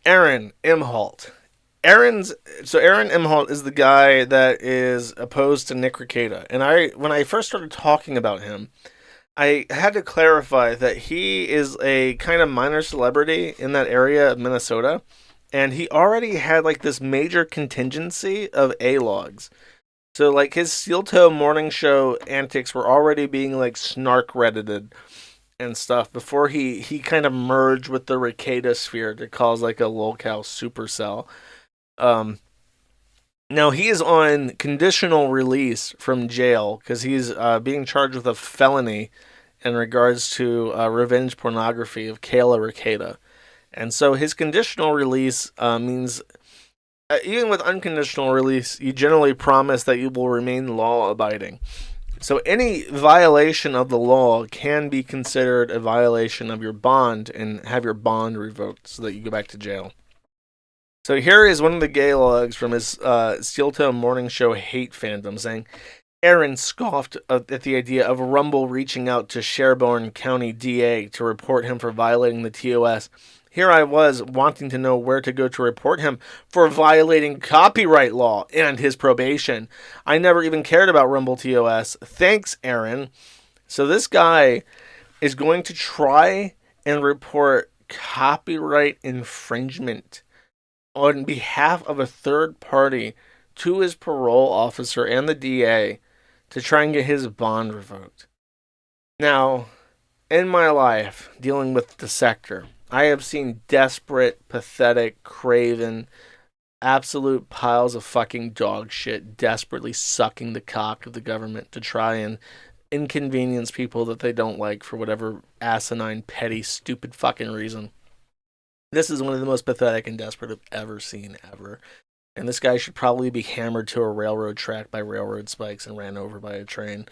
Aaron Imholte. Aaron Imholte is the guy that is opposed to Nick Rekieta. And when I first started talking about him, I had to clarify that he is a kind of minor celebrity in that area of Minnesota, and he already had like this major contingency of Alogs. So like his Steel Toe morning show antics were already being like snark reddited and stuff before he kind of merged with the Rekieta sphere to cause like a lolcow supercell. Um, Now he is on conditional release from jail because he's being charged with a felony in regards to revenge pornography of Kayla Rekieta. And so his conditional release means, even with unconditional release, you generally promise that you will remain law abiding. So any violation of the law can be considered a violation of your bond and have your bond revoked so that you go back to jail. So here is one of the gay logs from his Steel Toe morning show hate fandom saying, Aaron scoffed at the idea of Rumble reaching out to Sherburne County DA to report him for violating the TOS. Here I was wanting to know where to go to report him for violating copyright law and his probation. I never even cared about Rumble TOS. Thanks, Aaron. So this guy is going to try and report copyright infringement on behalf of a third party to his parole officer and the DA to try and get his bond revoked. Now, in my life, dealing with the sector, I have seen desperate, pathetic, craven, absolute piles of fucking dog shit desperately sucking the cock of the government to try and inconvenience people that they don't like for whatever asinine, petty, stupid fucking reason. This is one of the most pathetic and desperate I've ever seen, ever. And this guy should probably be hammered to a railroad track by railroad spikes and ran over by a train.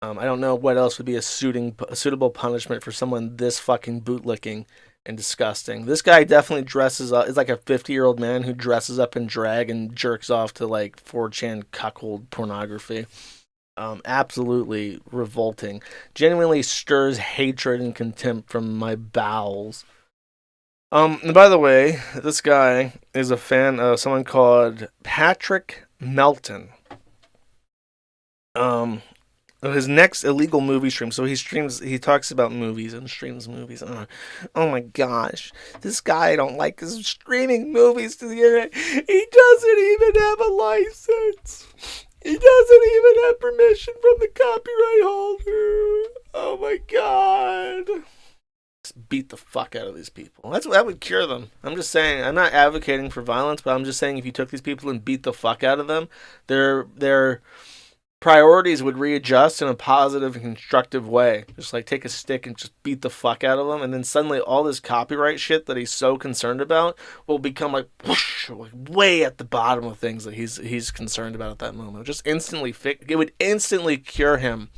I don't know what else would be a suitable punishment for someone this fucking bootlicking and disgusting. This guy definitely dresses up. Is like a 50-year-old man who dresses up in drag and jerks off to like 4chan cuckold pornography. Absolutely revolting. Genuinely stirs hatred and contempt from my bowels. And by the way, this guy is a fan of someone called Patrick Melton. His next illegal movie stream. So he talks about movies and streams movies. Oh my gosh, this guy, I don't like his streaming movies to the internet. He doesn't even have a license. He doesn't even have permission from the copyright holder. Oh my god. Beat the fuck out of these people. That would cure them. I'm just saying. I'm not advocating for violence, but I'm just saying if you took these people and beat the fuck out of them, their priorities would readjust in a positive and constructive way. Just like take a stick and just beat the fuck out of them, and then suddenly all this copyright shit that he's so concerned about will become like whoosh, like way at the bottom of things that he's concerned about at that moment. Just instantly it would instantly cure him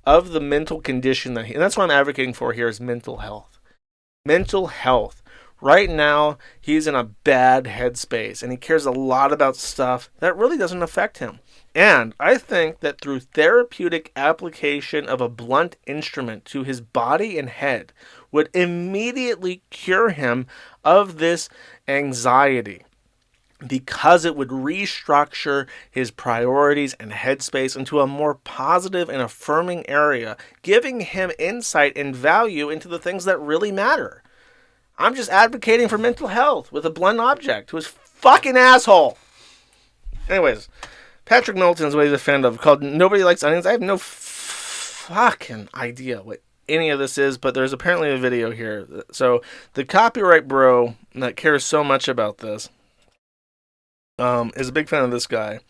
of the mental condition and that's what I'm advocating for here is mental health. Mental health. Right now, he's in a bad headspace, and he cares a lot about stuff that really doesn't affect him. And I think that through therapeutic application of a blunt instrument to his body and head would immediately cure him of this anxiety, because it would restructure his priorities and headspace into a more positive and affirming area, giving him insight and value into the things that really matter. I'm just advocating for mental health with a blunt object to his fucking asshole. Anyways, Patrick Melton is what he's a fan of, called Nobody Likes Onions. I have no fucking idea what any of this is, but there's apparently a video here. So the copyright bro that cares so much about this is a big fan of this guy,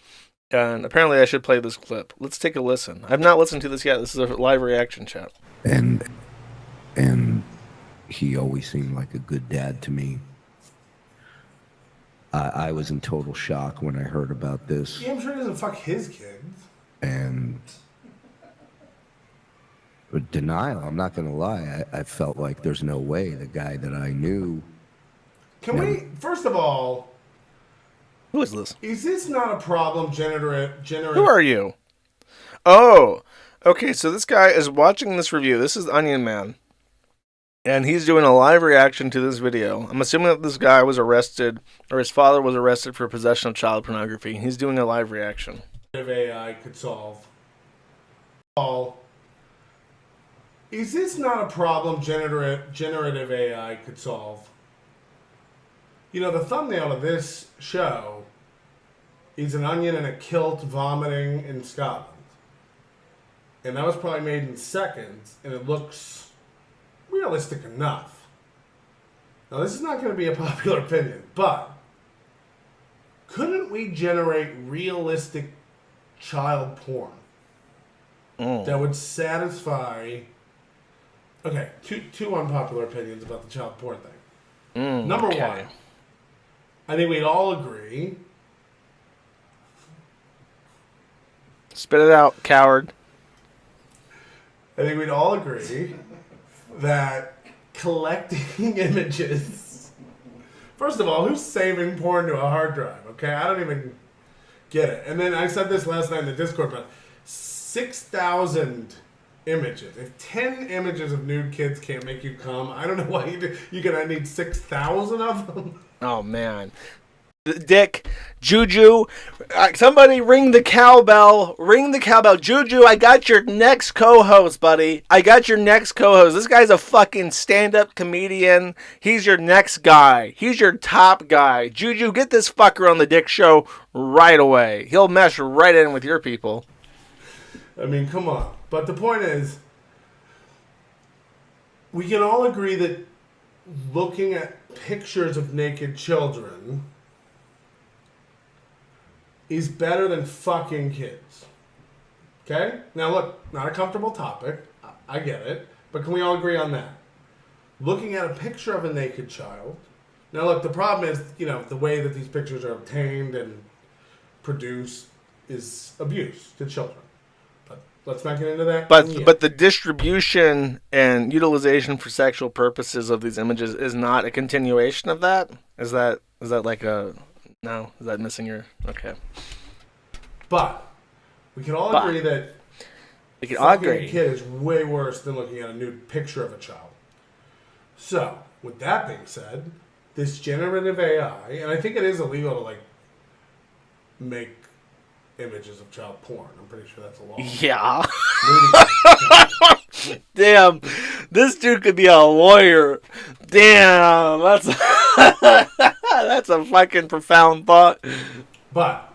and apparently I should play this clip. Let's take a listen. I've not listened to this yet. This is a live reaction chat. And he always seemed like a good dad to me. I was in total shock when I heard about this. Yeah, I'm sure he doesn't fuck his kids. And denial, I'm not going to lie. I felt like there's no way the guy that I knew... Can we, first of all... Who is this? Is this not a problem Who are you? Oh, okay, so this guy is watching this review. This is Onion Man. And he's doing a live reaction to this video. I'm assuming that this guy was arrested, or his father was arrested for possession of child pornography. He's doing a live reaction. AI could solve. Is this not a problem generative AI could solve? You know, the thumbnail of this show is an onion in a kilt vomiting in Scotland. And that was probably made in seconds, and it looks realistic enough. Now, this is not going to be a popular opinion, but couldn't we generate realistic child porn that would satisfy... Okay, two unpopular opinions about the child porn thing. Number one, I think we'd all agree... Spit it out, coward. I think we'd all agree that collecting images... First of all, who's saving porn to a hard drive? Okay, I don't even get it. And then I said this last night in the Discord, but 6,000 images. If 10 images of nude kids can't make you come, I don't know why you're gonna need 6,000 of them. Oh, man. Dick, Juju, somebody ring the cowbell. Ring the cowbell. Juju, I got your next co-host, buddy. I got your next co-host. This guy's a fucking stand-up comedian. He's your next guy. He's your top guy. Juju, get this fucker on the Dick Show right away. He'll mesh right in with your people. I mean, come on. But the point is, we can all agree that looking at pictures of naked children is better than fucking kids. Okay? Now look, not a comfortable topic. I get it. But can we all agree on that? Looking at a picture of a naked child. Now look, the problem is, you know, the way that these pictures are obtained and produced is abuse to children. But let's not get into that. But the distribution and utilization for sexual purposes of these images is not a continuation of that? Is that like a... No, is that missing your... Okay. But we can all agree that fucking a kid is way worse than looking at a nude picture of a child. So, with that being said, this generative AI, and I think it is illegal to, like, make images of child porn. I'm pretty sure that's a law. Yeah. Damn, this dude could be a lawyer. Damn, that's that's a fucking profound thought. But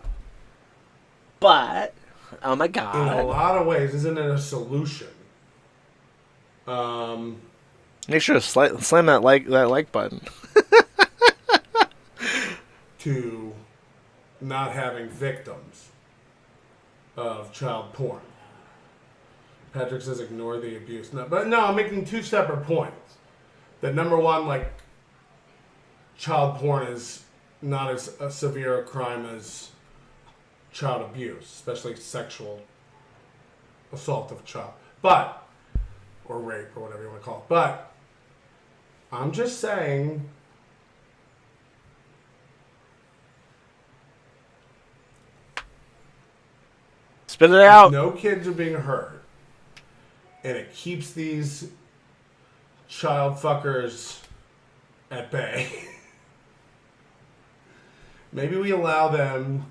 oh my god, in a lot of ways, isn't it a solution? Make sure to slam that like button. To not having victims of child porn. Patrick says ignore the abuse. No, but no, I'm making two separate points. That number one, like, child porn is not as a severe a crime as child abuse, especially sexual assault of a child. But, or rape, or whatever you want to call it. But, I'm just saying... Spit it out. No kids are being hurt. And it keeps these child fuckers at bay. Maybe we allow them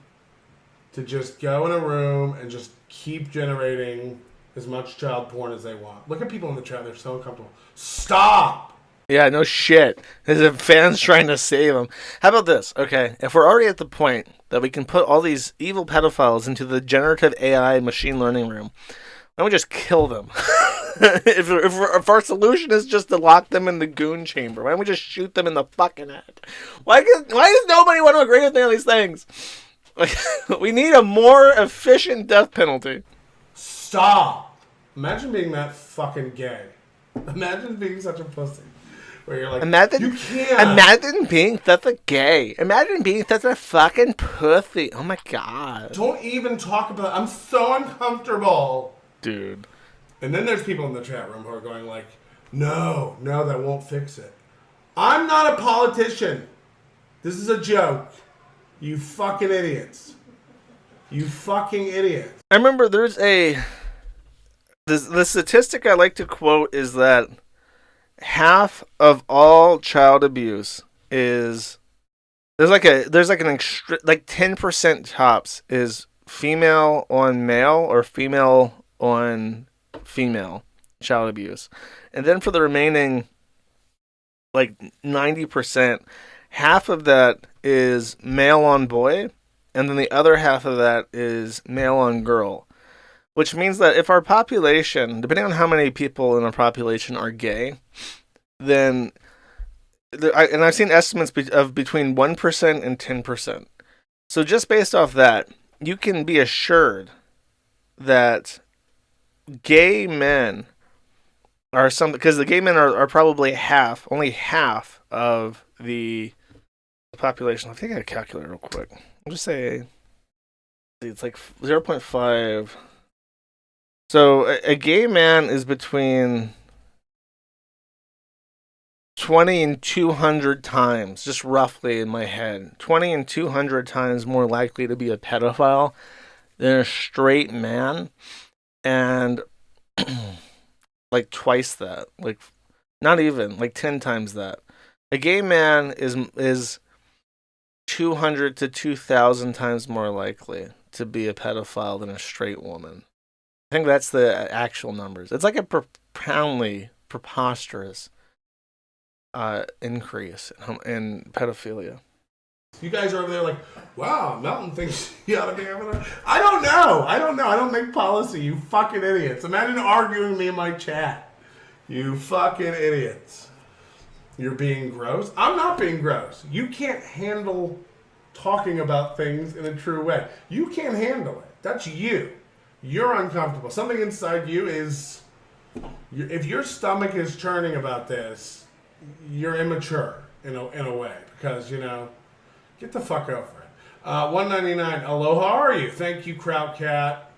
to just go in a room and just keep generating as much child porn as they want. Look at people in the chat. They're so uncomfortable. Stop! Yeah, no shit. There's fans trying to save them. How about this? Okay, if we're already at the point that we can put all these evil pedophiles into the generative AI machine learning room, why don't we just kill them? if our solution is just to lock them in the goon chamber, why don't we just shoot them in the fucking head? Why does nobody want to agree with me on these things? Like, we need a more efficient death penalty. Stop! Imagine being that fucking gay. Imagine being such a pussy. Where you're like, you can't. Imagine being such a gay. Imagine being such a fucking pussy. Oh my god. Don't even talk about it. I'm so uncomfortable. Dude. And then there's people in the chat room who are going like, no, that won't fix it. I'm not a politician. This is a joke. You fucking idiots. You fucking idiots. I remember there's the statistic I like to quote is that half of all child abuse is there's like an extra like 10% tops is female on male or female on female child abuse, and then for the remaining like 90%, half of that is male on boy, and then the other half of that is male on girl. Which means that if our population, depending on how many people in our population are gay, then and I've seen estimates of between 1% and 10%. So just based off that, you can be assured that gay men are some, because the gay men are probably only half of the population. I think I got a calculator real quick. I'll just say it's like 0.5. So a gay man is between 20 and 200 times, just roughly in my head, 20 and 200 times more likely to be a pedophile than a straight man, and like twice that, like not even, like 10 times that. A gay man is 200 to 2,000 times more likely to be a pedophile than a straight woman. I think that's the actual numbers. It's like a profoundly preposterous increase in pedophilia. You guys are over there like, wow, Melton thinks you ought to be able to. I don't know. I don't make policy, you fucking idiots. Imagine arguing with me in my chat. You fucking idiots. You're being gross. I'm not being gross. You can't handle talking about things in a true way. You can't handle it. That's you. You're uncomfortable. Something inside you is... If your stomach is churning about this, you're immature in a way. Because, get the fuck over it. 199, aloha, how are you? Thank you, Kraut Cat.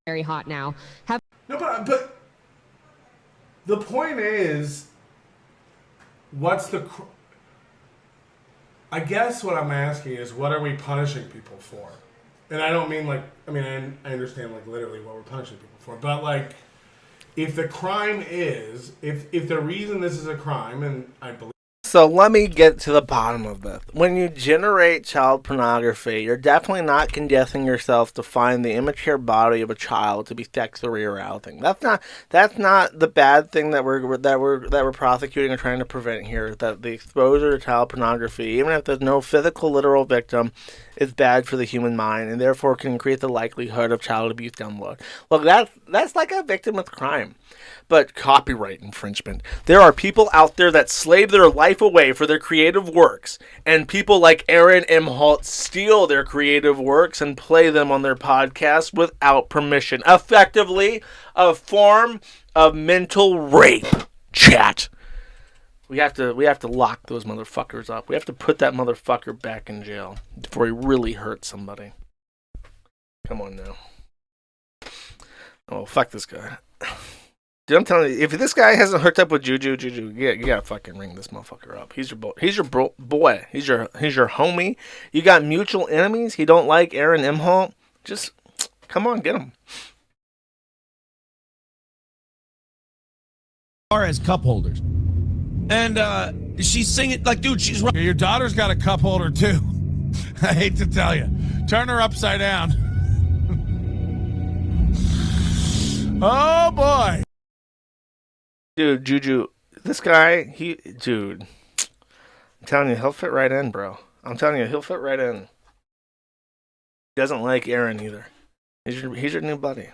Very hot now. No, but the point is, what's the... I guess what I'm asking is, what are we punishing people for? And I don't mean I understand literally what we're punishing people for, but if the crime is, if the reason this is a crime, and I believe... So let me get to the bottom of this. When you generate child pornography, you're definitely not conditioning yourself to find the immature body of a child to be sexually arousing. That's not the bad thing that we're prosecuting or trying to prevent here. That the exposure to child pornography, even if there's no physical literal victim, is bad for the human mind and therefore can increase the likelihood of child abuse down the road. Look, that's like a victim of crime. But copyright infringement. There are people out there that slave their life away for their creative works, and people like Aaron Imholte steal their creative works and play them on their podcast without permission. Effectively, a form of mental rape. Chat. We have to lock those motherfuckers up. We have to put that motherfucker back in jail before he really hurts somebody. Come on now. Oh, fuck this guy. Dude, I'm telling you, if this guy hasn't hooked up with Juju, you gotta fucking ring this motherfucker up. He's your boy. He's your homie. You got mutual enemies. He don't like Aaron Imholte. Just come on, get him. As cup holders, and she's singing dude, she's right. Your daughter's got a cup holder too. I hate to tell you, turn her upside down. Oh boy. Dude, Juju, this guy, I'm telling you, he'll fit right in, bro. I'm telling you, he'll fit right in. He doesn't like Aaron either. He's your new buddy.